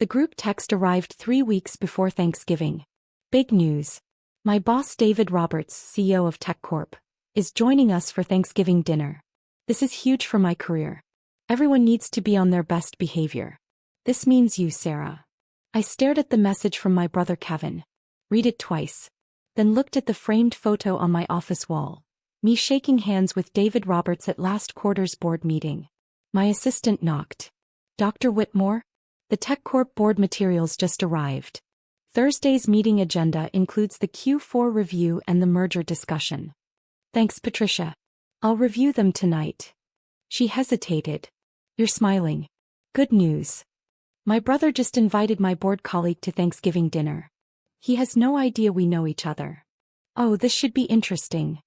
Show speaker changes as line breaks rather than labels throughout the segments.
The group text arrived 3 weeks before Thanksgiving. Big news. My boss David Roberts, CEO of TechCorp, is joining us for Thanksgiving dinner. This is huge for my career. Everyone needs to be on their best behavior. This means you, Sarah. I stared at the message from my brother Kevin. Read it twice. Then looked at the framed photo on my office wall. Me shaking hands with David Roberts at last quarter's board meeting. My assistant knocked. Dr. Whitmore? The TechCorp board materials just arrived. Thursday's meeting agenda includes the Q4 review and the merger discussion. Thanks, Patricia. I'll review them tonight. She hesitated. You're smiling. Good news. My brother just invited my board colleague to Thanksgiving dinner. He has no idea we know each other. Oh, this should be interesting.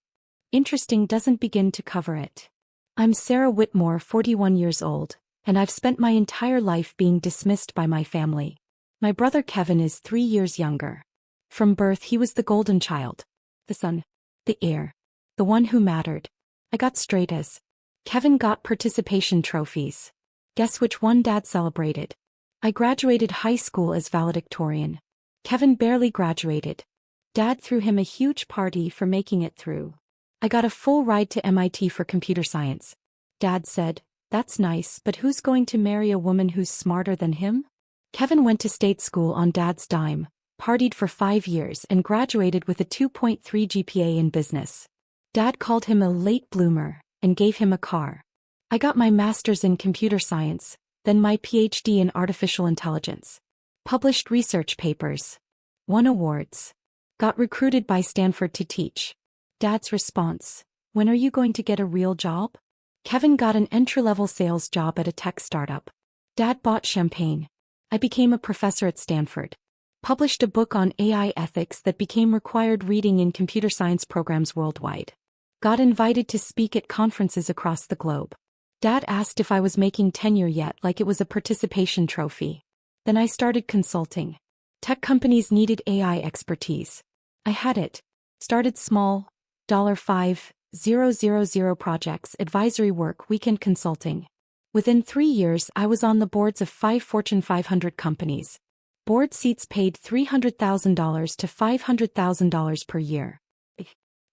Interesting doesn't begin to cover it. I'm Sarah Whitmore, 41 years old, and I've spent my entire life being dismissed by my family. My brother Kevin is 3 years younger. From birth he was the golden child. The son. The heir. The one who mattered. I got straight A's. Kevin got participation trophies. Guess which one Dad celebrated? I graduated high school as valedictorian. Kevin barely graduated. Dad threw him a huge party for making it through. I got a full ride to MIT for computer science. Dad said, "That's nice, but who's going to marry a woman who's smarter than him?" Kevin went to state school on Dad's dime, partied for 5 years and graduated with a 2.3 GPA in business. Dad called him a late bloomer and gave him a car. I got my master's in computer science, then my PhD in artificial intelligence. Published research papers. Won awards. Got recruited by Stanford to teach. Dad's response: "When are you going to get a real job?" Kevin got an entry-level sales job at a tech startup. Dad bought champagne. I became a professor at Stanford. Published a book on AI ethics that became required reading in computer science programs worldwide. Got invited to speak at conferences across the globe. Dad asked if I was making tenure yet, like it was a participation trophy. Then I started consulting. Tech companies needed AI expertise. I had it. Started small, $5,000 projects, advisory work, weekend consulting. Within 3 years I was on the boards of 5 Fortune 500 companies. Board seats paid $300,000 to $500,000 per year.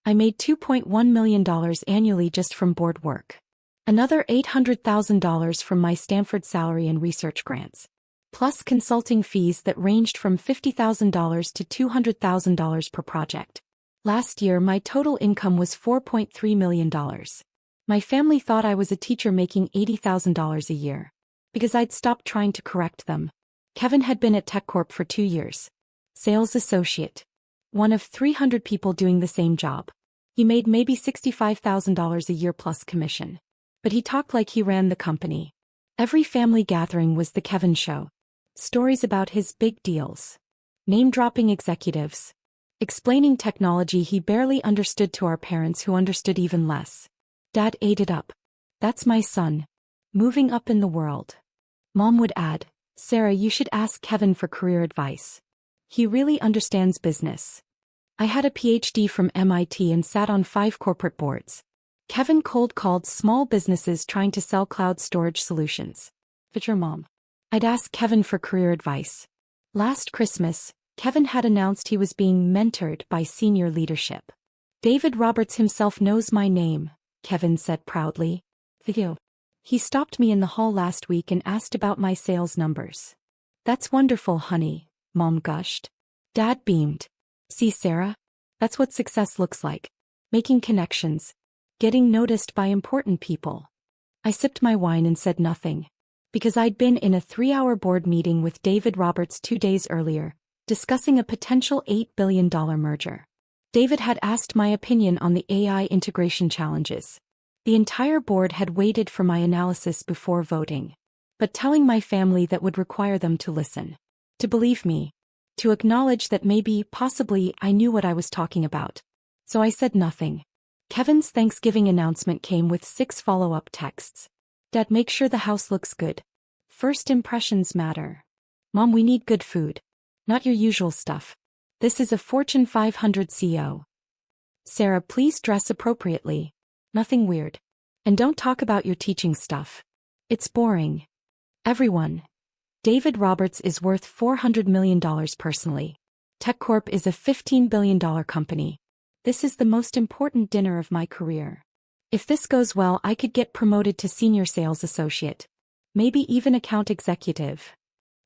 I made $2.1 million annually just from board work. Another $800,000 from my Stanford salary and research grants. Plus consulting fees that ranged from $50,000 to $200,000 per project. Last year my total income was $4.3 million. My family thought I was a teacher making $80,000 a year. Because I'd stopped trying to correct them. Kevin had been at TechCorp for 2 years. Sales associate. One of 300 people doing the same job. He made maybe $65,000 a year plus commission. But he talked like he ran the company. Every family gathering was the Kevin show. Stories about his big deals. Name-dropping executives. Explaining technology he barely understood to our parents who understood even less. Dad ate it up. That's my son. Moving up in the world. Mom would add, "Sarah, you should ask Kevin for career advice. He really understands business." I had a PhD from MIT and sat on 5 corporate boards. Kevin cold called small businesses trying to sell cloud storage solutions. But your mom. I'd ask Kevin for career advice. Last Christmas, Kevin had announced he was being mentored by senior leadership. "David Roberts himself knows my name," Kevin said proudly. He stopped me in the hall last week and asked about my sales numbers. "That's wonderful, honey," Mom gushed. Dad beamed. "See, Sarah? That's what success looks like. Making connections. Getting noticed by important people." I sipped my wine and said nothing. Because I'd been in a 3-hour board meeting with David Roberts 2 days earlier, discussing a potential $8 billion merger. David had asked my opinion on the AI integration challenges. The entire board had waited for my analysis before voting. But telling my family that would require them to listen. To believe me. To acknowledge that maybe, possibly, I knew what I was talking about. So I said nothing. Kevin's Thanksgiving announcement came with 6 follow-up texts. "Dad, make sure the house looks good. First impressions matter. Mom, we need good food. Not your usual stuff. This is a Fortune 500 CEO. Sarah, please dress appropriately. Nothing weird. And don't talk about your teaching stuff. It's boring. Everyone. David Roberts is worth $400 million personally. TechCorp is a $15 billion company. This is the most important dinner of my career. If this goes well, I could get promoted to senior sales associate. Maybe even account executive.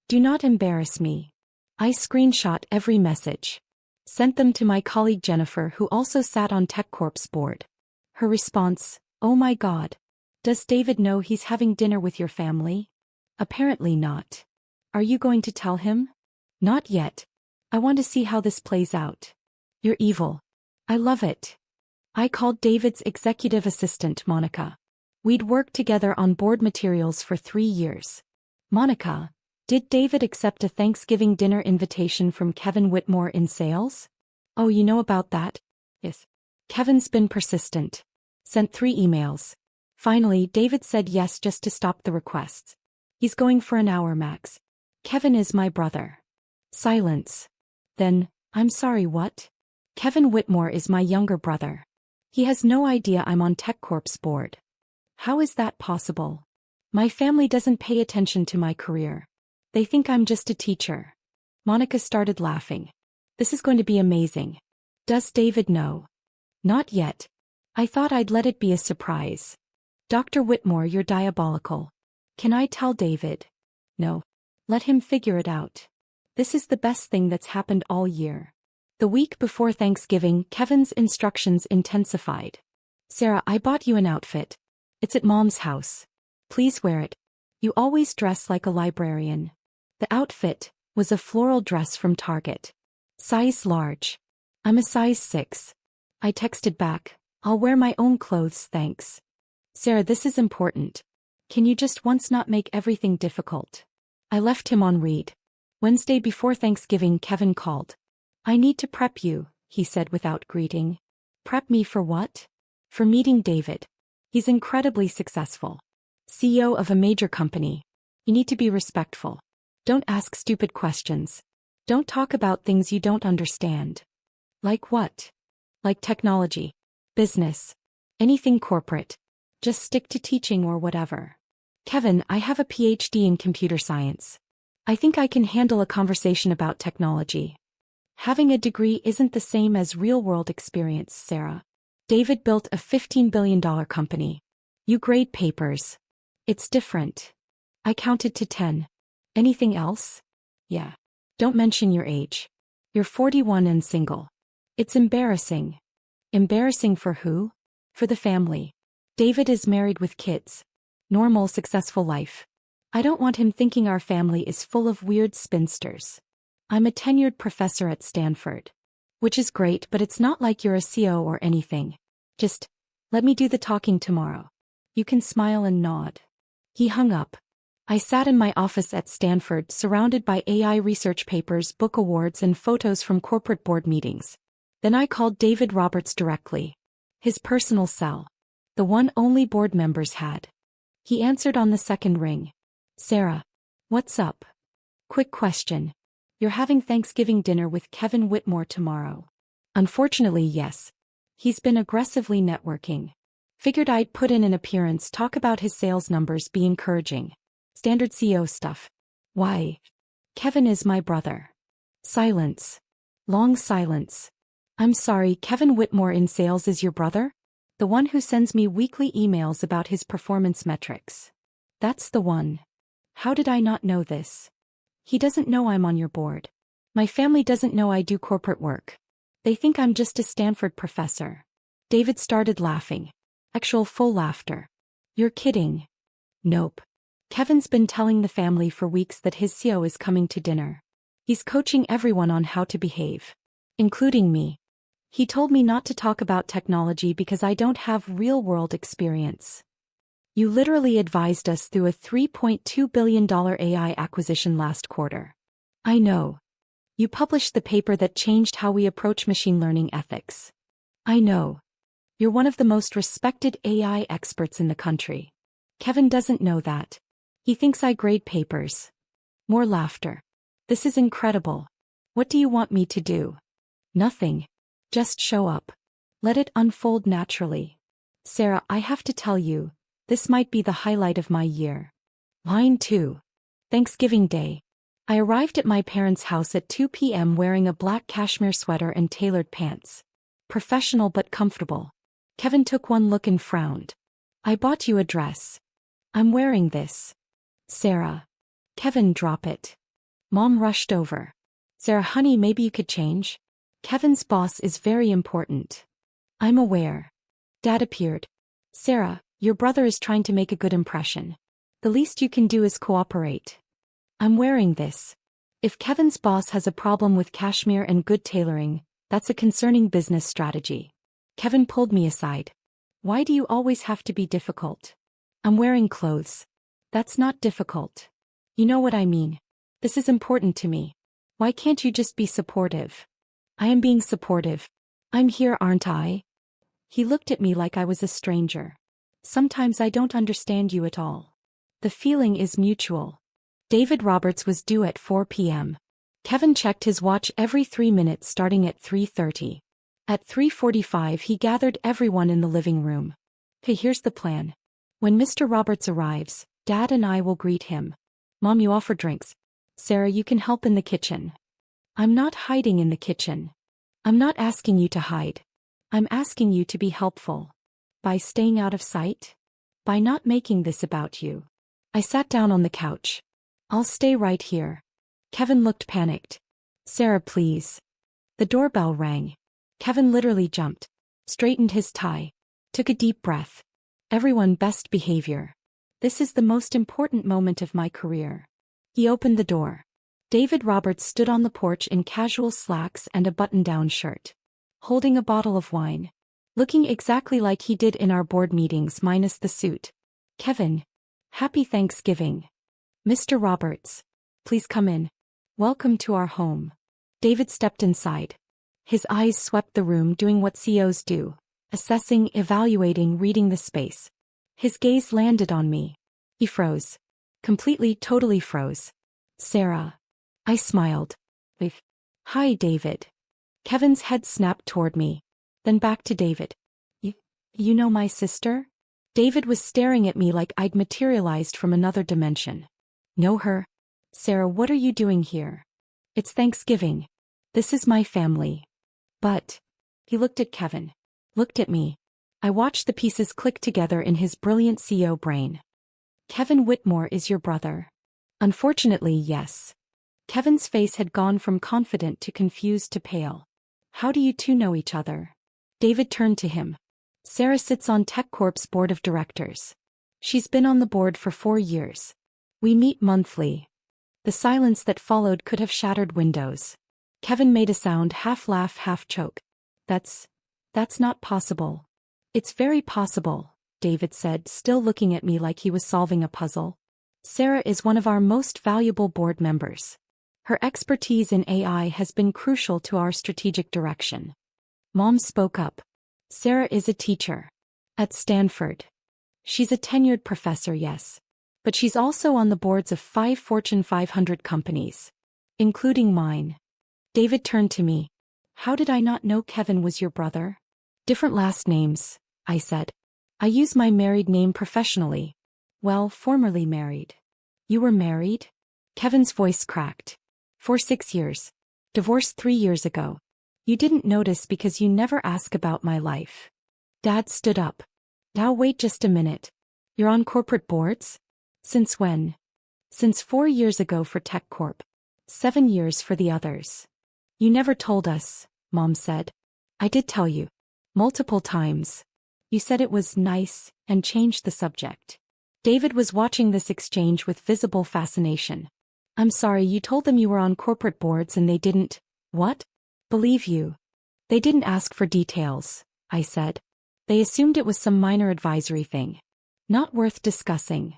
Do not embarrass me. I screenshot every message. Sent them to my colleague Jennifer, who also sat on TechCorp's board. Her response, "Oh my God. Does David know he's having dinner with your family?" Apparently not. Are you going to tell him? Not yet. I want to see how this plays out. You're evil. I love it. I called David's executive assistant, Monica. We'd worked together on board materials for 3 years. Monica, did David accept a Thanksgiving dinner invitation from Kevin Whitmore in sales? Oh, you know about that? Yes. Kevin's been persistent. Sent 3 emails. Finally, David said yes just to stop the requests. He's going for an hour max. Kevin is my brother. Silence. Then, I'm sorry, what? Kevin Whitmore is my younger brother. He has no idea I'm on TechCorp's board. How is that possible? My family doesn't pay attention to my career. They think I'm just a teacher. Monica started laughing. This is going to be amazing. Does David know? Not yet. I thought I'd let it be a surprise. Dr. Whitmore, you're diabolical. Can I tell David? No. Let him figure it out. This is the best thing that's happened all year. The week before Thanksgiving, Kevin's instructions intensified. Sarah, I bought you an outfit. It's at Mom's house. Please wear it. You always dress like a librarian. The outfit was a floral dress from Target. Size large. I'm a size 6. I texted back, I'll wear my own clothes, thanks. Sarah, this is important. Can you just once not make everything difficult? I left him on read. Wednesday before Thanksgiving, Kevin called. I need to prep you, he said without greeting. Prep me for what? For meeting David. He's incredibly successful. CEO of a major company. You need to be respectful. Don't ask stupid questions. Don't talk about things you don't understand. Like what? Like technology, business, anything corporate. Just stick to teaching or whatever. Kevin, I have a PhD in computer science. I think I can handle a conversation about technology. Having a degree isn't the same as real-world experience, Sarah. David built a $15 billion company. You grade papers. It's different. I counted to 10. Anything else? Yeah. Don't mention your age. You're 41 and single. It's embarrassing. Embarrassing for who? For the family. David is married with kids. Normal, successful life. I don't want him thinking our family is full of weird spinsters. I'm a tenured professor at Stanford. Which is great, but it's not like you're a CEO or anything. Just, let me do the talking tomorrow. You can smile and nod. He hung up. I sat in my office at Stanford, surrounded by AI research papers, book awards, and photos from corporate board meetings. Then I called David Roberts directly. His personal cell. The one only board members had. He answered on the second ring. Sarah. What's up? Quick question. You're having Thanksgiving dinner with Kevin Whitmore tomorrow. Unfortunately, yes. He's been aggressively networking. Figured I'd put in an appearance, talk about his sales numbers, be encouraging. Standard CEO stuff. Why? Kevin is my brother. Silence. Long silence. I'm sorry, Kevin Whitmore in sales is your brother? The one who sends me weekly emails about his performance metrics. That's the one. How did I not know this? He doesn't know I'm on your board. My family doesn't know I do corporate work. They think I'm just a Stanford professor. David started laughing. Actual full laughter. You're kidding. Nope. Kevin's been telling the family for weeks that his CEO is coming to dinner. He's coaching everyone on how to behave. Including me. He told me not to talk about technology because I don't have real-world experience. You literally advised us through a $3.2 billion AI acquisition last quarter. I know. You published the paper that changed how we approach machine learning ethics. I know. You're one of the most respected AI experts in the country. Kevin doesn't know that. He thinks I grade papers. More laughter. This is incredible. What do you want me to do? Nothing. Just show up. Let it unfold naturally. Sarah, I have to tell you, this might be the highlight of my year. Line 2. Thanksgiving Day. I arrived at my parents' house at 2 p.m. wearing a black cashmere sweater and tailored pants. Professional but comfortable. Kevin took one look and frowned. I bought you a dress. I'm wearing this. Sarah. Kevin, drop it. Mom rushed over. Sarah, honey, maybe you could change? Kevin's boss is very important. I'm aware. Dad appeared. Sarah, your brother is trying to make a good impression. The least you can do is cooperate. I'm wearing this. If Kevin's boss has a problem with cashmere and good tailoring, that's a concerning business strategy. Kevin pulled me aside. Why do you always have to be difficult? I'm wearing clothes. That's not difficult. You know what I mean. This is important to me. Why can't you just be supportive? I am being supportive. I'm here, aren't I? He looked at me like I was a stranger. Sometimes I don't understand you at all. The feeling is mutual. David Roberts was due at 4 p.m. Kevin checked his watch every 3 minutes starting at 3:30. At 3:45 he gathered everyone in the living room. Okay, here's the plan. When Mr. Roberts arrives, Dad and I will greet him. Mom, you offer drinks. Sarah, you can help in the kitchen. I'm not hiding in the kitchen. I'm not asking you to hide. I'm asking you to be helpful. By staying out of sight? By not making this about you. I sat down on the couch. I'll stay right here. Kevin looked panicked. Sarah, please. The doorbell rang. Kevin literally jumped, straightened his tie, took a deep breath. Everyone, best behavior. This is the most important moment of my career. He opened the door. David Roberts stood on the porch in casual slacks and a button-down shirt, holding a bottle of wine, looking exactly like he did in our board meetings minus the suit. Kevin. Happy Thanksgiving. Mr. Roberts. Please come in. Welcome to our home. David stepped inside. His eyes swept the room doing what CEOs do, assessing, evaluating, reading the space. His gaze landed on me. He froze. Completely, totally froze. Sarah. I smiled. Hi, David. Kevin's head snapped toward me, then back to David. You know my sister? David was staring at me like I'd materialized from another dimension. Know her? Sarah, what are you doing here? It's Thanksgiving. This is my family. But. He looked at Kevin. Looked at me. I watched the pieces click together in his brilliant CEO brain. Kevin Whitmore is your brother. Unfortunately, yes. Kevin's face had gone from confident to confused to pale. How do you two know each other? David turned to him. Sarah sits on TechCorp's board of directors. She's been on the board for 4 years. We meet monthly. The silence that followed could have shattered windows. Kevin made a sound, half laugh, half choke. That's not possible. It's very possible, David said, still looking at me like he was solving a puzzle. Sarah is one of our most valuable board members. Her expertise in AI has been crucial to our strategic direction. Mom spoke up. Sarah is a teacher. At Stanford. She's a tenured professor, yes. But she's also on the boards of 5 Fortune 500 companies. Including mine. David turned to me. How did I not know Kevin was your brother? Different last names, I said. I use my married name professionally. Well, formerly married. You were married? Kevin's voice cracked. For 6 years. Divorced 3 years ago. You didn't notice because you never ask about my life. Dad stood up. Now wait just a minute. You're on corporate boards? Since when? Since 4 years ago for TechCorp. 7 years for the others. You never told us, Mom said. I did tell you. Multiple times. You said it was nice, and changed the subject. David was watching this exchange with visible fascination. I'm sorry, you told them you were on corporate boards and they didn't, what? Believe you. They didn't ask for details, I said. They assumed it was some minor advisory thing. Not worth discussing.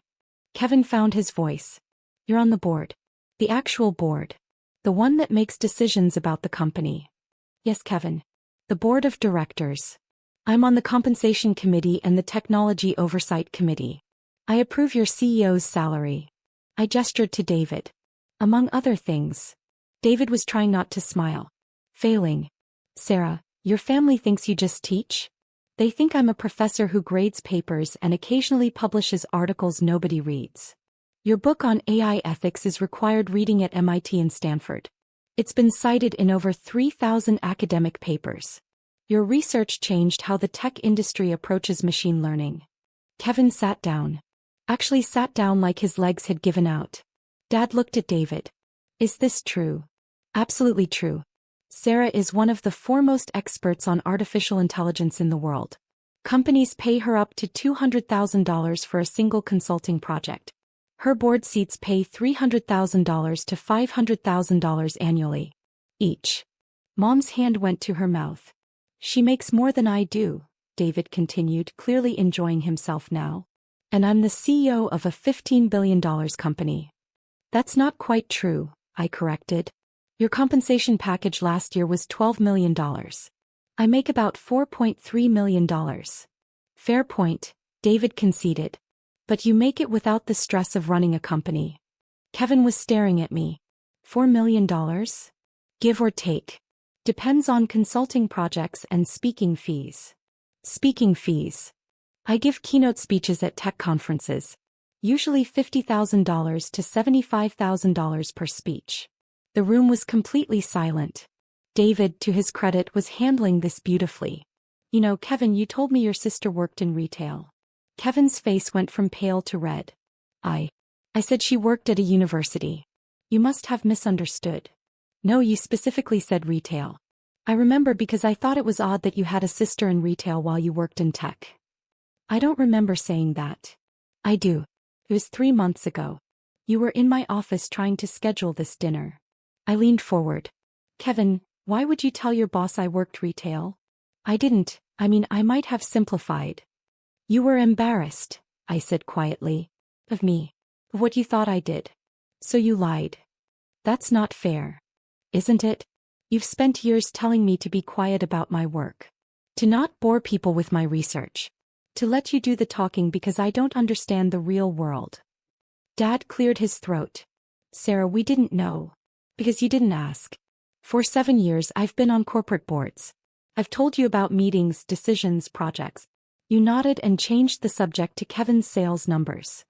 Kevin found his voice. You're on the board. The actual board. The one that makes decisions about the company. Yes, Kevin. The board of directors. I'm on the compensation committee and the technology oversight committee. I approve your CEO's salary. I gestured to David. Among other things. David was trying not to smile. Failing. Sarah, your family thinks you just teach? They think I'm a professor who grades papers and occasionally publishes articles nobody reads. Your book on AI ethics is required reading at MIT and Stanford. It's been cited in over 3,000 academic papers. Your research changed how the tech industry approaches machine learning. Kevin sat down. Actually sat down like his legs had given out. Dad looked at David. Is this true? Absolutely true. Sarah is one of the foremost experts on artificial intelligence in the world. Companies pay her up to $200,000 for a single consulting project. Her board seats pay $300,000 to $500,000 annually. Each. Mom's hand went to her mouth. She makes more than I do, David continued, clearly enjoying himself now. And I'm the CEO of a $15 billion company. That's not quite true, I corrected. Your compensation package last year was $12 million. I make about $4.3 million. Fair point, David conceded. But you make it without the stress of running a company. Kevin was staring at me. $4 million? Give or take. Depends on consulting projects and speaking fees. Speaking fees. I give keynote speeches at tech conferences. Usually $50,000 to $75,000 per speech. The room was completely silent. David, to his credit, was handling this beautifully. You know, Kevin, you told me your sister worked in retail. Kevin's face went from pale to red. I said she worked at a university. You must have misunderstood. No, you specifically said retail. I remember because I thought it was odd that you had a sister in retail while you worked in tech. I don't remember saying that. I do. It was 3 months ago. You were in my office trying to schedule this dinner. I leaned forward. Kevin, why would you tell your boss I worked retail? I didn't. I might have simplified. You were embarrassed, I said quietly. Of me. Of what you thought I did. So you lied. That's not fair. Isn't it? You've spent years telling me to be quiet about my work. To not bore people with my research. To let you do the talking because I don't understand the real world. Dad cleared his throat. Sarah, we didn't know. Because you didn't ask. For 7 years I've been on corporate boards. I've told you about meetings, decisions, projects. You nodded and changed the subject to Kevin's sales numbers.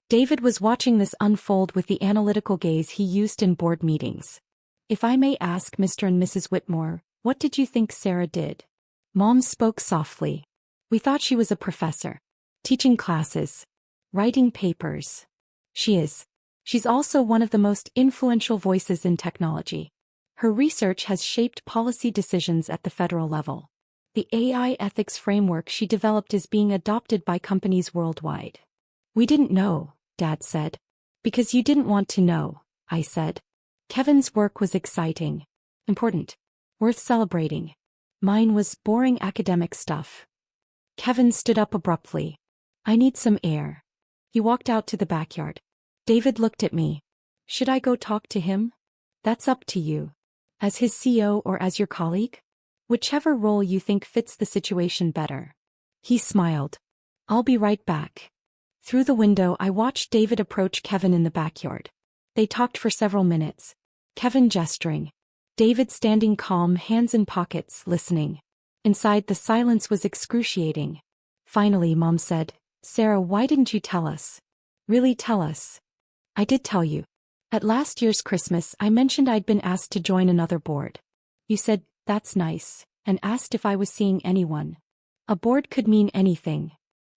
David was watching this unfold with the analytical gaze he used in board meetings. If I may ask, Mr. and Mrs. Whitmore, what did you think Sarah did? Mom spoke softly. We thought she was a professor. Teaching classes. Writing papers. She is. She's also one of the most influential voices in technology. Her research has shaped policy decisions at the federal level. The AI ethics framework she developed is being adopted by companies worldwide. We didn't know, Dad said. Because you didn't want to know, I said. Kevin's work was exciting. Important. Worth celebrating. Mine was boring academic stuff. Kevin stood up abruptly. I need some air. He walked out to the backyard. David looked at me. Should I go talk to him? That's up to you. As his CEO or as your colleague? Whichever role you think fits the situation better. He smiled. I'll be right back. Through the window I watched David approach Kevin in the backyard. They talked for several minutes. Kevin gesturing. David standing calm, hands in pockets, listening. Inside the silence was excruciating. Finally Mom said, Sarah, why didn't you tell us? Really tell us? I did tell you. At last year's Christmas I mentioned I'd been asked to join another board. You said, that's nice, and asked if I was seeing anyone. A board could mean anything.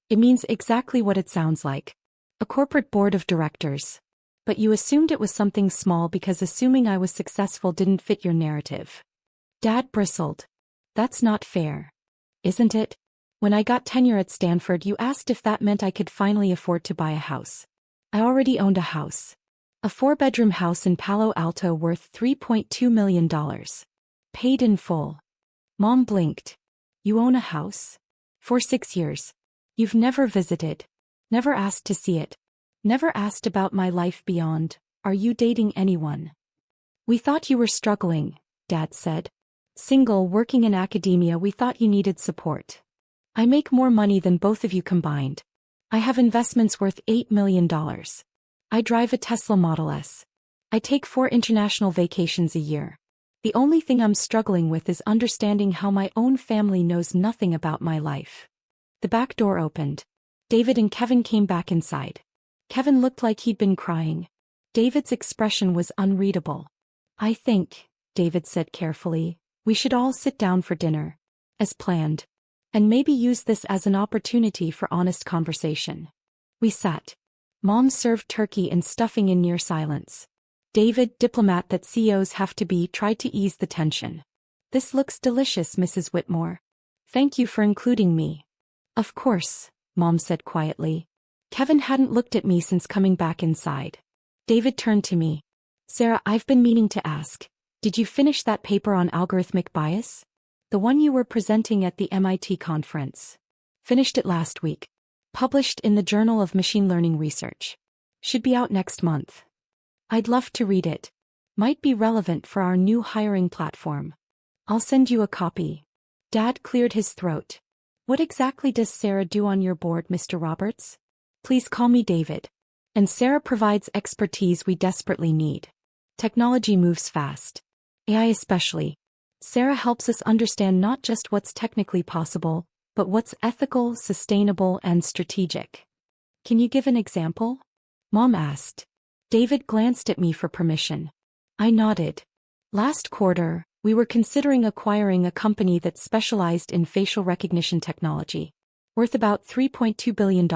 It means exactly what it sounds like. A corporate board of directors. But you assumed it was something small because assuming I was successful didn't fit your narrative. Dad bristled. That's not fair. Isn't it? When I got tenure at Stanford you asked if that meant I could finally afford to buy a house. I already owned a house. A 4-bedroom house in Palo Alto worth $3.2 million. Paid in full. Mom blinked. You own a house? For 6 years. You've never visited. Never asked to see it. Never asked about my life beyond. Are you dating anyone? We thought you were struggling, Dad said. Single, working in academia, we thought you needed support. I make more money than both of you combined. I have investments worth $8 million. I drive a Tesla Model S. I take 4 international vacations a year. The only thing I'm struggling with is understanding how my own family knows nothing about my life. The back door opened. David and Kevin came back inside. Kevin looked like he'd been crying. David's expression was unreadable. I think, David said carefully, we should all sit down for dinner, as planned, and maybe use this as an opportunity for honest conversation. We sat. Mom served turkey and stuffing in near silence. David, diplomat that CEOs have to be, tried to ease the tension. This looks delicious, Mrs. Whitmore. Thank you for including me. Of course, Mom said quietly. Kevin hadn't looked at me since coming back inside. David turned to me. Sarah, I've been meaning to ask, did you finish that paper on algorithmic bias? The one you were presenting at the MIT conference. Finished it last week. Published in the Journal of Machine Learning Research. Should be out next month. I'd love to read it. Might be relevant for our new hiring platform. I'll send you a copy. Dad cleared his throat. What exactly does Sarah do on your board, Mr. Roberts? Please call me David. And Sarah provides expertise we desperately need. Technology moves fast. AI especially. Sarah helps us understand not just what's technically possible, but what's ethical, sustainable, and strategic. Can you give an example? Mom asked. David glanced at me for permission. I nodded. Last quarter, we were considering acquiring a company that specialized in facial recognition technology, worth about $3.2 billion.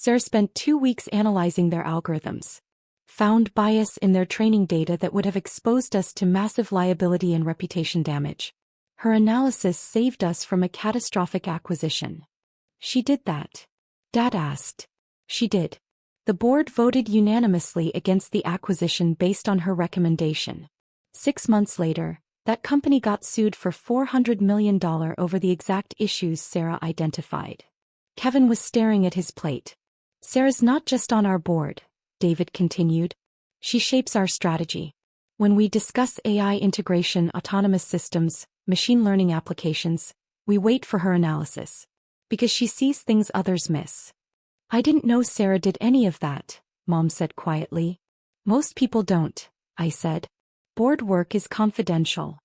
Sarah spent 2 weeks analyzing their algorithms. Found bias in their training data that would have exposed us to massive liability and reputation damage. Her analysis saved us from a catastrophic acquisition. She did that? Dad asked. She did. The board voted unanimously against the acquisition based on her recommendation. 6 months later, that company got sued for $400 million over the exact issues Sarah identified. Kevin was staring at his plate. Sarah's not just on our board, David continued. She shapes our strategy. When we discuss AI integration, autonomous systems, machine learning applications, we wait for her analysis. Because she sees things others miss. I didn't know Sarah did any of that, Mom said quietly. Most people don't, I said. Board work is confidential.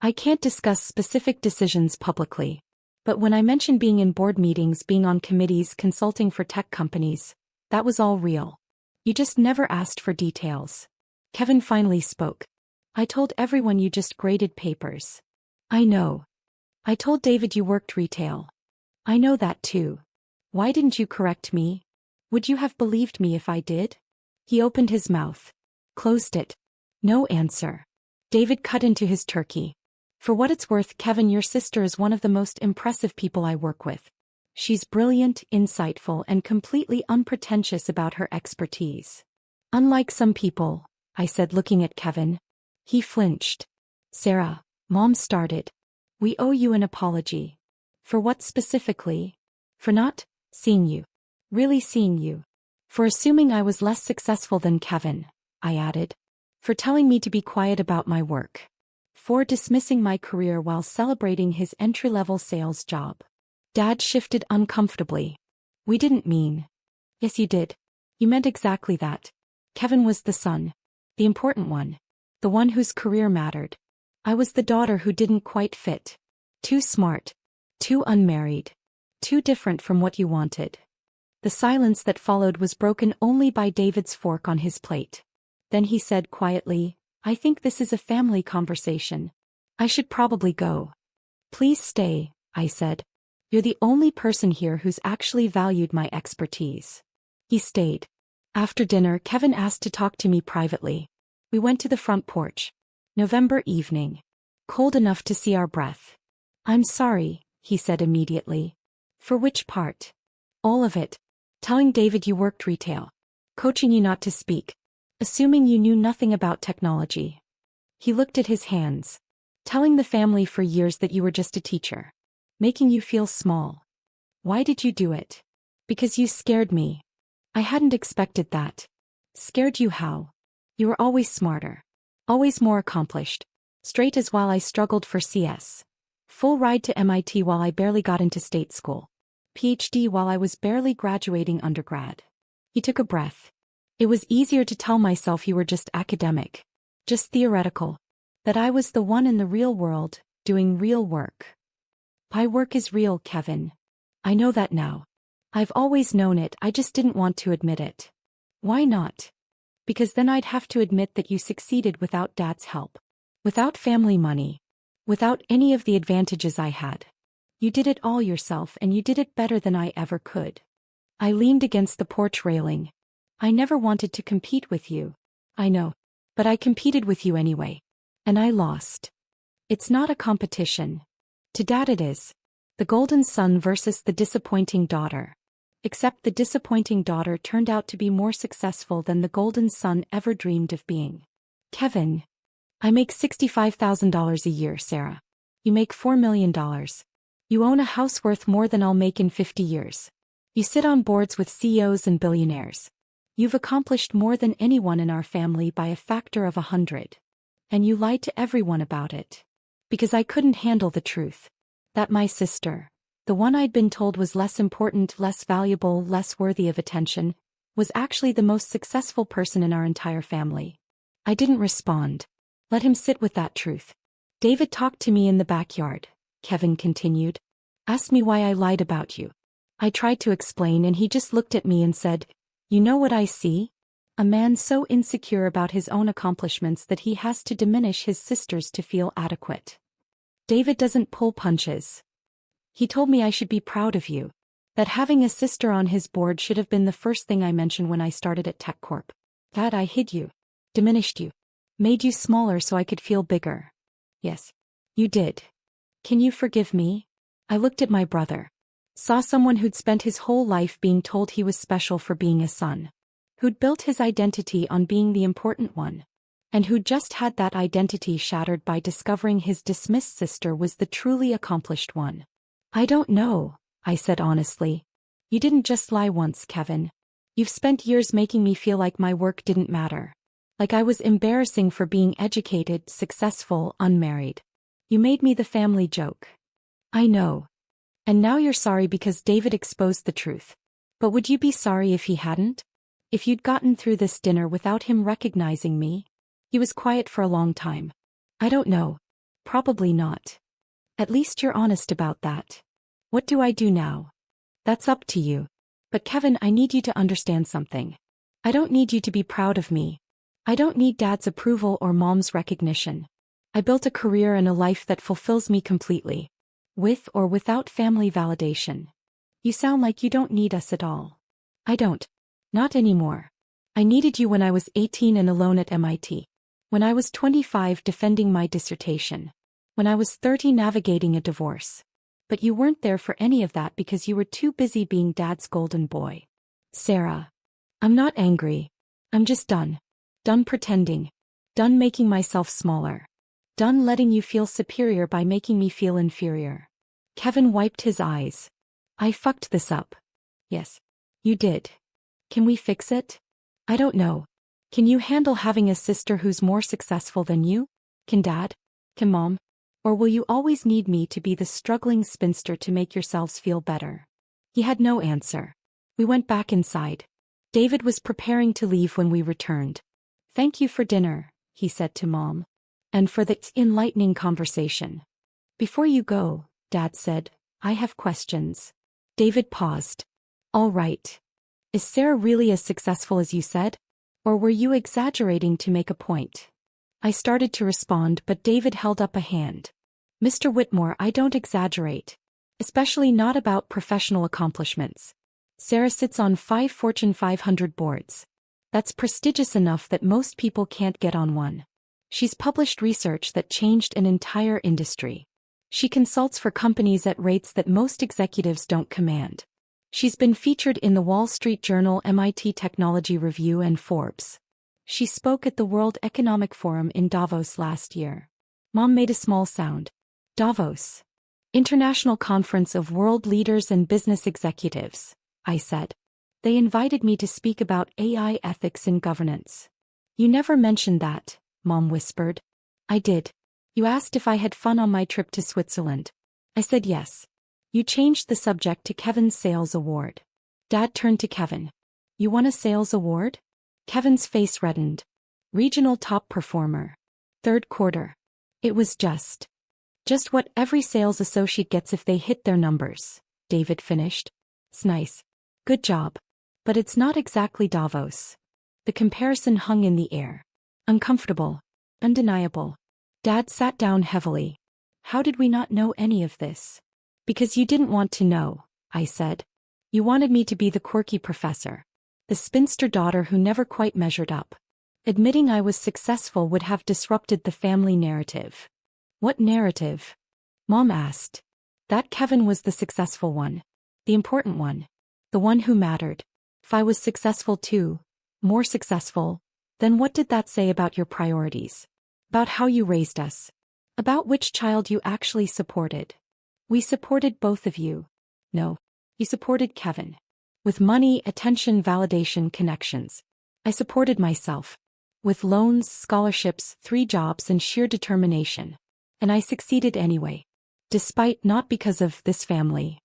I can't discuss specific decisions publicly. But when I mentioned being in board meetings, being on committees, consulting for tech companies, that was all real. You just never asked for details. Kevin finally spoke. I told everyone you just graded papers. I know. I told David you worked retail. I know that too. Why didn't you correct me? Would you have believed me if I did? He opened his mouth. Closed it. No answer. David cut into his turkey. For what it's worth, Kevin, your sister is one of the most impressive people I work with. She's brilliant, insightful, and completely unpretentious about her expertise. Unlike some people, I said, looking at Kevin. He flinched. Sarah, Mom started. We owe you an apology. For what specifically? For not seeing you. Really seeing you. For assuming I was less successful than Kevin, I added. For telling me to be quiet about my work. For dismissing my career while celebrating his entry-level sales job. Dad shifted uncomfortably. We didn't mean. Yes, you did. You meant exactly that. Kevin was the son. The important one. The one whose career mattered. I was the daughter who didn't quite fit. Too smart. Too unmarried. Too different from what you wanted. The silence that followed was broken only by David's fork on his plate. Then he said quietly, I think this is a family conversation. I should probably go. Please stay, I said. You're the only person here who's actually valued my expertise. He stayed. After dinner, Kevin asked to talk to me privately. We went to the front porch. November evening. Cold enough to see our breath. I'm sorry, he said immediately. For which part? All of it. Telling David you worked retail. Coaching you not to speak. Assuming you knew nothing about technology. He looked at his hands. Telling the family for years that you were just a teacher. Making you feel small. Why did you do it? Because you scared me. I hadn't expected that. Scared you how? You were always smarter. Always more accomplished. Straight as while I struggled for CS. Full ride to MIT while I barely got into state school. PhD while I was barely graduating undergrad. He took a breath. It was easier to tell myself you were just academic. Just theoretical. That I was the one in the real world, doing real work. My work is real, Kevin. I know that now. I've always known it, I just didn't want to admit it. Why not? Because then I'd have to admit that you succeeded without Dad's help. Without family money. Without any of the advantages I had. You did it all yourself and you did it better than I ever could. I leaned against the porch railing. I never wanted to compete with you. I know. But I competed with you anyway. And I lost. It's not a competition. To Dad it is. The golden son versus the disappointing daughter. Except the disappointing daughter turned out to be more successful than the golden son ever dreamed of being. Kevin. I make $65,000 a year, Sarah. You make $4 million. You own a house worth more than I'll make in 50 years. You sit on boards with CEOs and billionaires. You've accomplished more than anyone in our family by a factor of 100. And you lied to everyone about it. Because I couldn't handle the truth. That my sister, the one I'd been told was less important, less valuable, less worthy of attention, was actually the most successful person in our entire family. I didn't respond. Let him sit with that truth. David talked to me in the backyard, Kevin continued. Asked me why I lied about you. I tried to explain and he just looked at me and said, "You know what I see? A man so insecure about his own accomplishments that he has to diminish his sisters to feel adequate. David doesn't pull punches. He told me I should be proud of you. That having a sister on his board should have been the first thing I mentioned when I started at TechCorp. That I hid you. Diminished you. Made you smaller so I could feel bigger. Yes. You did. Can you forgive me?" I looked at my brother. Saw someone who'd spent his whole life being told he was special for being a son. Who'd built his identity on being the important one. And who'd just had that identity shattered by discovering his dismissed sister was the truly accomplished one. "I don't know," I said honestly. "You didn't just lie once, Kevin. You've spent years making me feel like my work didn't matter. Like I was embarrassing for being educated, successful, unmarried. You made me the family joke." "I know. And now you're sorry because David exposed the truth. But would you be sorry if he hadn't? If you'd gotten through this dinner without him recognizing me?" He was quiet for a long time. "I don't know. Probably not. At least you're honest about that. What do I do now?" "That's up to you. But Kevin, I need you to understand something. I don't need you to be proud of me. I don't need Dad's approval or Mom's recognition. I built a career and a life that fulfills me completely. With or without family validation. You sound like you don't need us at all." "I don't. Not anymore. I needed you when I was 18 and alone at MIT. When I was 25 defending my dissertation. When I was 30 navigating a divorce. But you weren't there for any of that because you were too busy being Dad's golden boy." "Sarah. I'm not angry. I'm just done. Done pretending. Done making myself smaller. Done letting you feel superior by making me feel inferior." Kevin wiped his eyes. "I fucked this up." "Yes. You did. Can we fix it?" "I don't know. Can you handle having a sister who's more successful than you? Can Dad? Can Mom? Or will you always need me to be the struggling spinster to make yourselves feel better?" He had no answer. We went back inside. David was preparing to leave when we returned. "Thank you for dinner," he said to Mom. "And for the enlightening conversation. Before you go," Dad said, "I have questions." David paused. "All right. Is Sarah really as successful as you said? Or were you exaggerating to make a point?" I started to respond, but David held up a hand. "Mr. Whitmore, I don't exaggerate. Especially not about professional accomplishments. Sarah sits on 5 Fortune 500 boards. That's prestigious enough that most people can't get on one. She's published research that changed an entire industry. She consults for companies at rates that most executives don't command. She's been featured in the Wall Street Journal, MIT Technology Review, and Forbes. She spoke at the World Economic Forum in Davos last year." Mom made a small sound. "Davos. International Conference of World Leaders and Business Executives," I said. "They invited me to speak about AI ethics and governance." "You never mentioned that," Mom whispered. "I did. You asked if I had fun on my trip to Switzerland. I said yes. You changed the subject to Kevin's sales award." Dad turned to Kevin. "You won a sales award?" Kevin's face reddened. "Regional top performer. Third quarter. It was just what every sales associate gets if they hit their numbers," David finished. "It's nice. Good job. But it's not exactly Davos." The comparison hung in the air. Uncomfortable. Undeniable. Dad sat down heavily. How did we not know any of this? Because you didn't want to know, I said. You wanted me to be the quirky professor. The spinster daughter who never quite measured up. Admitting I was successful would have disrupted the family narrative. What narrative? Mom asked. That Kevin was the successful one. The important one. The one who mattered. If I was successful too, more successful, then what did that say about your priorities? About how you raised us? About which child you actually supported? We supported both of you. No, you supported Kevin. With money, attention, validation, connections. I supported myself. With loans, scholarships, 3 jobs and sheer determination. And I succeeded anyway. Despite, not because of, this family.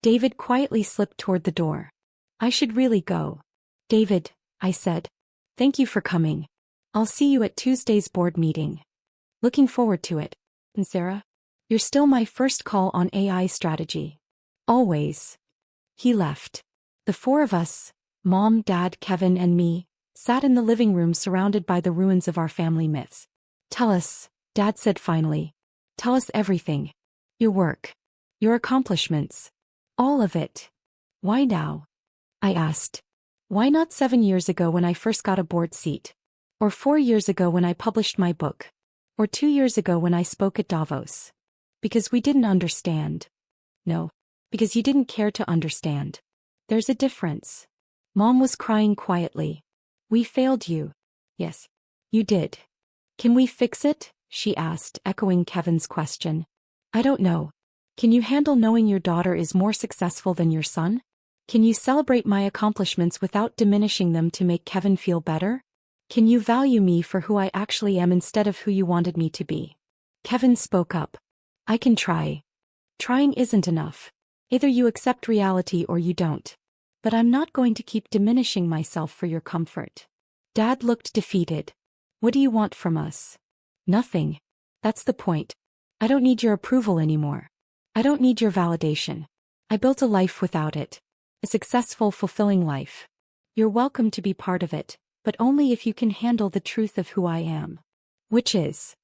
David quietly slipped toward the door. I should really go. David, I said. Thank you for coming. I'll see you at Tuesday's board meeting. Looking forward to it. And Sarah? You're still my first call on AI strategy. Always. He left. The 4 of us, Mom, Dad, Kevin, and me, sat in the living room surrounded by the ruins of our family myths. Tell us, Dad said finally. Tell us everything. Your work. Your accomplishments. All of it. Why now? I asked. Why not 7 years ago when I first got a board seat? Or 4 years ago when I published my book? Or 2 years ago when I spoke at Davos? Because we didn't understand. No. Because you didn't care to understand. There's a difference. Mom was crying quietly. We failed you. Yes. You did. Can we fix it? She asked, echoing Kevin's question. I don't know. Can you handle knowing your daughter is more successful than your son? Can you celebrate my accomplishments without diminishing them to make Kevin feel better? Can you value me for who I actually am instead of who you wanted me to be? Kevin spoke up. I can try. Trying isn't enough. Either you accept reality or you don't. But I'm not going to keep diminishing myself for your comfort. Dad looked defeated. What do you want from us? Nothing. That's the point. I don't need your approval anymore. I don't need your validation. I built a life without it. A successful, fulfilling life. You're welcome to be part of it, but only if you can handle the truth of who I am. Which is?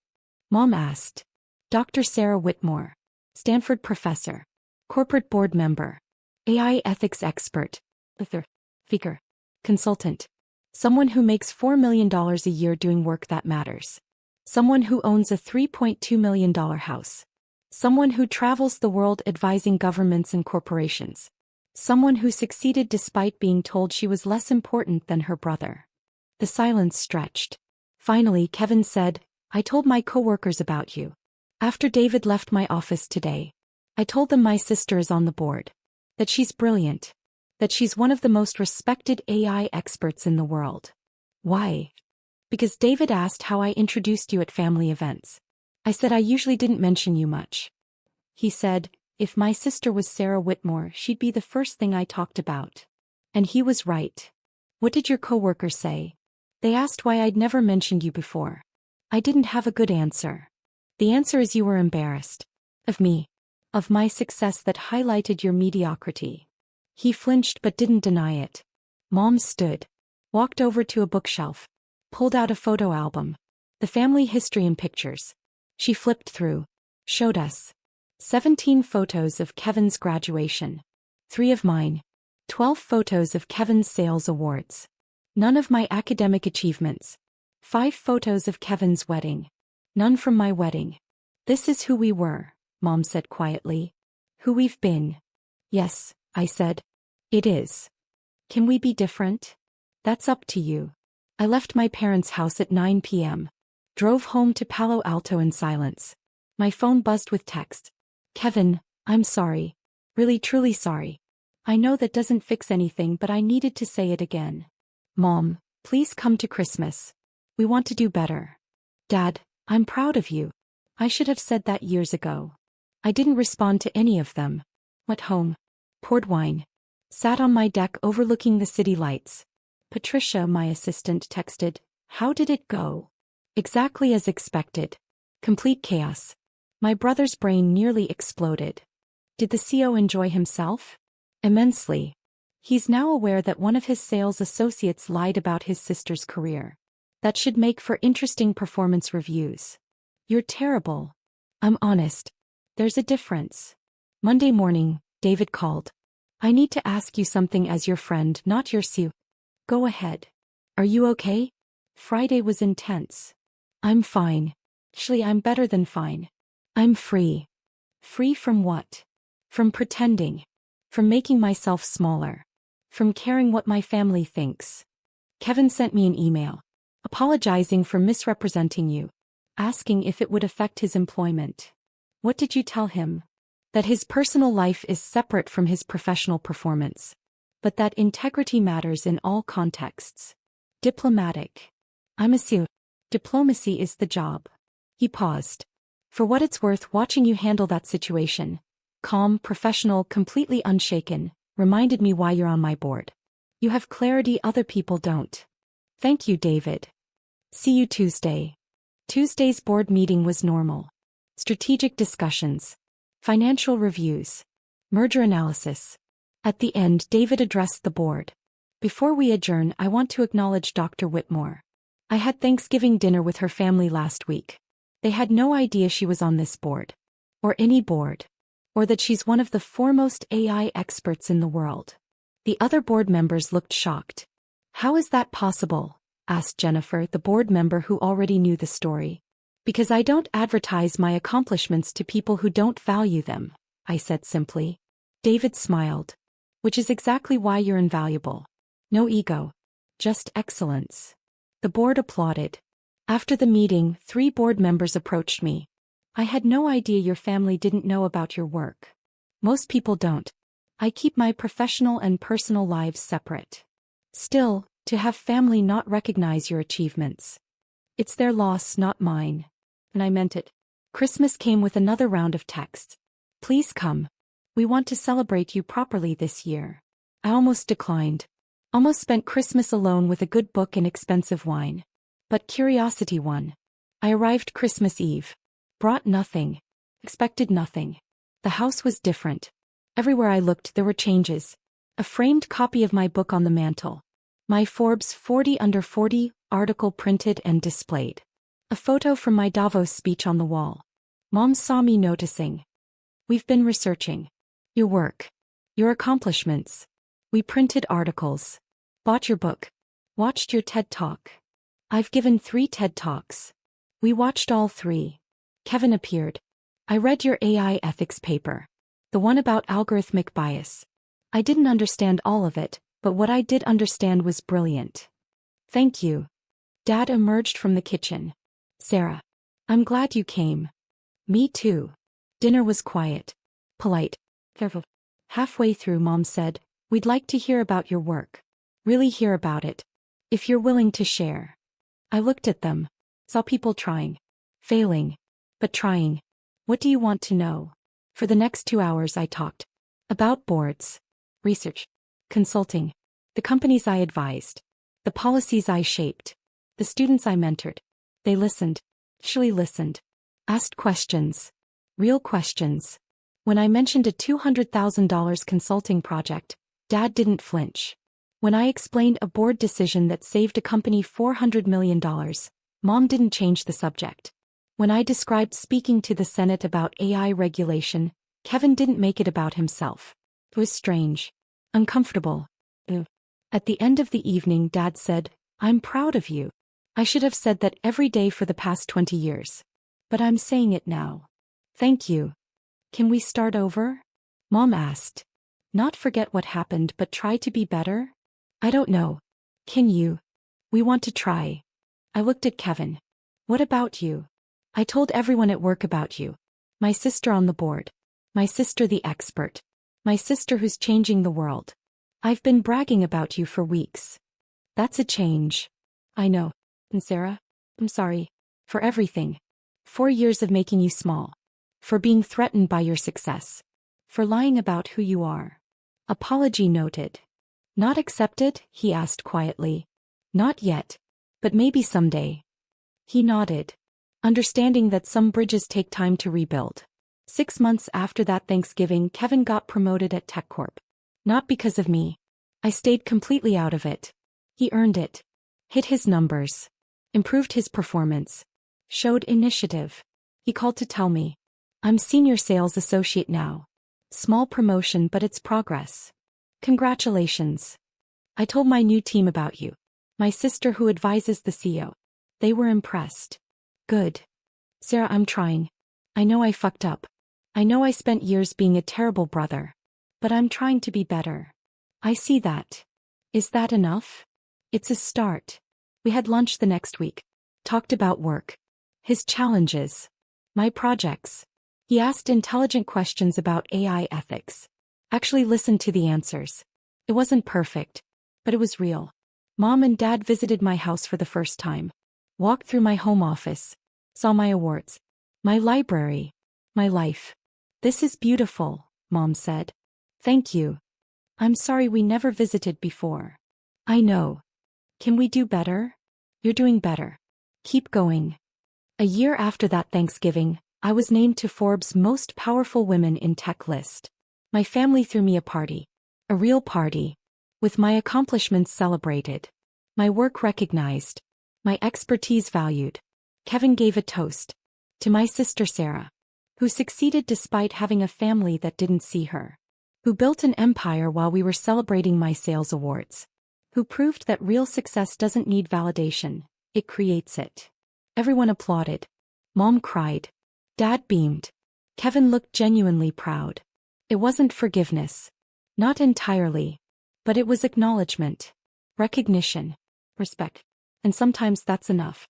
Mom asked. Dr. Sarah Whitmore. Stanford professor. Corporate board member. AI ethics expert. Author. Speaker. Consultant. Someone who makes $4 million a year doing work that matters. Someone who owns a $3.2 million house. Someone who travels the world advising governments and corporations. Someone who succeeded despite being told she was less important than her brother. The silence stretched. Finally, Kevin said, I told my coworkers about you. After David left my office today. I told them my sister is on the board. That she's brilliant. That she's one of the most respected AI experts in the world. Why? Because David asked how I introduced you at family events. I said I usually didn't mention you much. He said, if my sister was Sarah Whitmore, she'd be the first thing I talked about. And he was right. What did your coworkers say? They asked why I'd never mentioned you before. I didn't have a good answer. The answer is you were embarrassed. Of me. Of my success that highlighted your mediocrity. He flinched but didn't deny it. Mom stood. Walked over to a bookshelf. Pulled out a photo album. The family history and pictures. She flipped through. Showed us. 17 photos of Kevin's graduation. 3 of mine. 12 photos of Kevin's sales awards. None of my academic achievements. 5 photos of Kevin's wedding. None from my wedding. This is who we were, Mom said quietly. Who we've been. Yes, I said. It is. Can we be different? That's up to you. I left my parents' house at 9 p.m. Drove home to Palo Alto in silence. My phone buzzed with text. Kevin, I'm sorry. Really truly sorry. I know that doesn't fix anything, but I needed to say it again. Mom, please come to Christmas. We want to do better. Dad, I'm proud of you. I should have said that years ago. I didn't respond to any of them. Went home. Poured wine. Sat on my deck overlooking the city lights. Patricia, my assistant, texted, How did it go? Exactly as expected. Complete chaos. My brother's brain nearly exploded. Did the CO enjoy himself? Immensely. He's now aware that one of his sales associates lied about his sister's career. That should make for interesting performance reviews. You're terrible. I'm honest. There's a difference. Monday morning, David called. I need to ask you something as your friend, not your Sue. Go ahead. Are you okay? Friday was intense. I'm fine. Actually, I'm better than fine. I'm free. Free from what? From pretending. From making myself smaller. From caring what my family thinks. Kevin sent me an email. Apologizing for misrepresenting you. Asking if it would affect his employment. What did you tell him? That his personal life is separate from his professional performance. But that integrity matters in all contexts. Diplomatic. I'm a Sue. Diplomacy is the job. He paused. For what it's worth, watching you handle that situation, calm, professional, completely unshaken, reminded me why you're on my board. You have clarity other people don't. Thank you, David. See you Tuesday. Tuesday's board meeting was normal. Strategic discussions. Financial reviews. Merger analysis. At the end, David addressed the board. Before we adjourn, I want to acknowledge Dr. Whitmore. I had Thanksgiving dinner with her family last week. They had no idea she was on this board. Or any board. Or that she's one of the foremost AI experts in the world. The other board members looked shocked. How is that possible? Asked Jennifer, the board member who already knew the story. Because I don't advertise my accomplishments to people who don't value them, I said simply. David smiled. Which is exactly why you're invaluable. No ego. Just excellence. The board applauded. After the meeting, 3 board members approached me. I had no idea your family didn't know about your work. Most people don't. I keep my professional and personal lives separate. Still, to have family not recognize your achievements. It's their loss, not mine. And I meant it. Christmas came with another round of texts. Please come. We want to celebrate you properly this year. I almost declined. Almost spent Christmas alone with a good book and expensive wine. But curiosity won. I arrived Christmas Eve. Brought nothing. Expected nothing. The house was different. Everywhere I looked there were changes. A framed copy of my book on the mantle. My Forbes 40 Under 40 article printed and displayed. A photo from my Davos speech on the wall. Mom saw me noticing. We've been researching. Your work. Your accomplishments. We printed articles. Bought your book. Watched your TED Talk. I've given 3 TED Talks. We watched all 3. Kevin appeared. I read your AI ethics paper. The one about algorithmic bias. I didn't understand all of it, but what I did understand was brilliant. Thank you. Dad emerged from the kitchen. Sarah. I'm glad you came. Me too. Dinner was quiet. Polite. Careful. Halfway through, Mom said, we'd like to hear about your work. Really hear about it. If you're willing to share. I looked at them. Saw people trying. Failing. But trying. What do you want to know? For the next 2 hours I talked. About boards. Research. Consulting. The companies I advised. The policies I shaped. The students I mentored. They listened. Actually listened. Asked questions. Real questions. When I mentioned a $200,000 consulting project, Dad didn't flinch. When I explained a board decision that saved a company $400 million, Mom didn't change the subject. When I described speaking to the Senate about AI regulation, Kevin didn't make it about himself. It was strange. Uncomfortable. At the end of the evening, Dad said, I'm proud of you. I should have said that every day for the past 20 years. But I'm saying it now. Thank you. Can we start over? Mom asked. Not forget what happened but try to be better? I don't know. Can you? We want to try. I looked at Kevin. What about you? I told everyone at work about you. My sister on the board. My sister the expert. My sister who's changing the world. I've been bragging about you for weeks. That's a change. I know. And Sarah? I'm sorry. For everything. 4 years of making you small. For being threatened by your success. For lying about who you are. Apology noted. Not accepted? He asked quietly. Not yet. But maybe someday. He nodded. Understanding that some bridges take time to rebuild. 6 months after that Thanksgiving, Kevin got promoted at TechCorp. Not because of me. I stayed completely out of it. He earned it. Hit his numbers. Improved his performance. Showed initiative. He called to tell me, I'm senior sales associate now. Small promotion, but it's progress. Congratulations. I told my new team about you. My sister who advises the CEO. They were impressed. Good. Sarah, I'm trying. I know I fucked up. I know I spent years being a terrible brother. But I'm trying to be better. I see that. Is that enough? It's a start. We had lunch the next week. Talked about work. His challenges. My projects. He asked intelligent questions about AI ethics. Actually listened to the answers. It wasn't perfect, but it was real. Mom and Dad visited my house for the first time. Walked through my home office. Saw my awards. My library. My life. This is beautiful, Mom said. Thank you. I'm sorry we never visited before. I know. Can we do better? You're doing better. Keep going. A year after that Thanksgiving, I was named to Forbes' Most Powerful Women in Tech list. My family threw me a party. A real party. With my accomplishments celebrated. My work recognized. My expertise valued. Kevin gave a toast. To my sister Sarah. Who succeeded despite having a family that didn't see her. Who built an empire while we were celebrating my sales awards. Who proved that real success doesn't need validation, it creates it. Everyone applauded. Mom cried. Dad beamed. Kevin looked genuinely proud. It wasn't forgiveness. Not entirely. But it was acknowledgement. Recognition. Respect. And sometimes that's enough.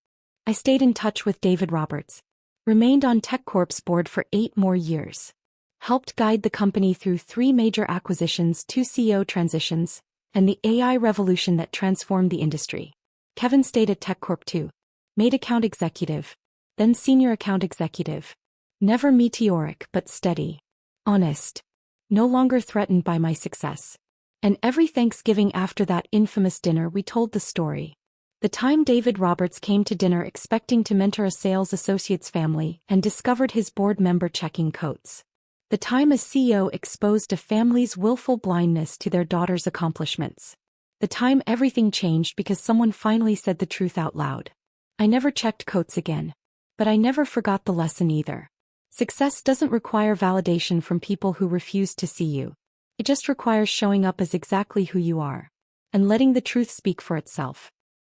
I stayed in touch with David Roberts. Remained on TechCorp's board for 8 more years. Helped guide the company through 3 major acquisitions, 2 CEO transitions, and the AI revolution that transformed the industry. Kevin stayed at TechCorp too. Made account executive. Then senior account executive. Never meteoric but steady. Honest. No longer threatened by my success. And every Thanksgiving after that infamous dinner we told the story. The time David Roberts came to dinner expecting to mentor a sales associate's family and discovered his board member checking coats. The time a CEO exposed a family's willful blindness to their daughter's accomplishments. The time everything changed because someone finally said the truth out loud. I never checked coats again. But I never forgot the lesson either. Success doesn't require validation from people who refuse to see you. It just requires showing up as exactly who you are. And letting the truth speak for itself.